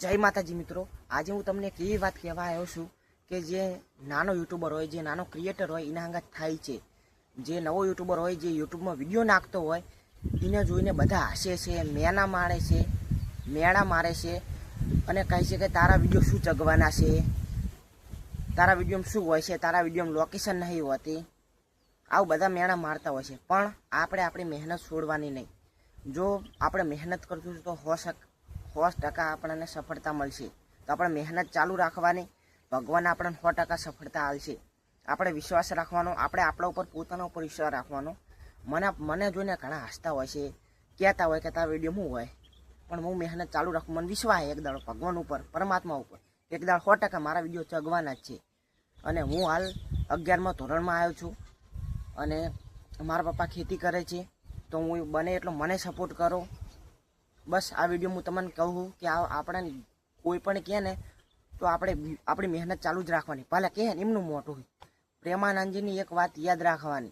जय माताजी मित्रों, आज हूँ तमने एक एवी बात कहेवा आव्यो छुं के जे नानो यूट्यूबर होय, जे नानो क्रिएटर होय एना अंगत थाय छे। जे नवो यूट्यूबर होय, जे यूट्यूब में विडियो नाखतो होय एने जोईने बधा हसे छे, मेना मारे छे, मेड़ा मारे छे अने कहे छे के तारा विडियो शुं चगवाना छे, तारा विडियोमां शुं होय छे, तारा विडियोमां लोकेशन नहीं होती। आव बधा मेणा मारता होय छे, पण आपणे आपणी मेहनत छोड़वानी नहीं। जो आपणे मेहनत करशुं तो 100% आपणे सफलता मळशे। तो आपणे मेहनत चालू राखवानी, भगवान आपणे 100% सफलता आपशे। आपणे विश्वास राखवानो, आपणे आपणा उपर पोताना उपर विश्वास राखवानो। मने जोईने घणा हसता होय छे, कहेता होय के तारा विडियो शुं होय, पण हूँ मेहनत चालू राखुं। मने विश्वास है एक दाड़ो भगवान उपर, परमात्मा उपर, एक दाड़ो 100% मारा विडियो चगवाना ज छे। अने हूँ हाल 11मा धोरणमां आव्यो छुं अने मारा पप्पा खेती करे छे, तो हूँ बने एटलो मने सपोर्ट करो। बस आ विडियो हूँ तमने कहूँ कि आपणे कोई पण कहे ने तो आपणे आपणी मेहनत चालू ज राखवानी, भले कहे ने एमनुं मोटुं। प्रेमानंदजीनी एक बात याद राखवानी।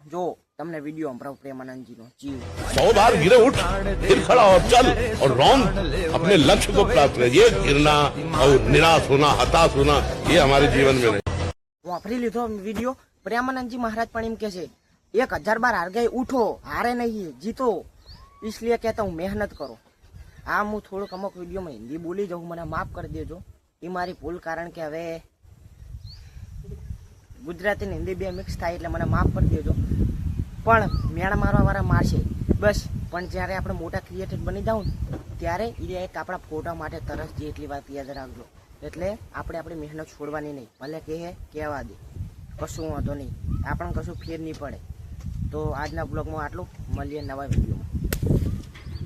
जो तमने वीडियो संभळावुं प्रेमानंदजीनो, जीव 100 बार गिरे उठ, फिर खड़ा और चल, और रॉन्ग अपने लक्ष्य को प्राप्त कर। ये गिरना और निराश होना, हताश होना, ये हमारे जीवन में नहीं। वापरी लीधो वीडियो। प्रेमानंदजी महाराज पण एम कहे छे 1000 बार हार गए, उठो, हारे नहीं, जीतो। इसलिए कहता हूँ मेहनत करो। आ हूँ थोड़ुंक अमुक विडियो में हिंदी बोली जाऊँ, मने माफ कर देजो, ए मारी भूल। कारण के हवे गुजराती ने हिंदी बे मिक्स थाय एटले मने माफ कर देजो। पण मेणा मारवा वाळा मारशे बस, पण ज्यारे आपणे मोटा क्रिएटर बनी जाऊं त्यारे ए एक आपणा फोटा माटे तरस जे, એટલી વાત યાદ રાખજો। એટલે આપણે આપણી મહેનત છોડવાની નહીં, ભલે કહેવા દે, કશું વાંધો નહીં, આપણને કશું ફેર નહીં પડે। તો આજના બ્લોગમાં આટલું, મળીએ નવા વિડીયોમાં।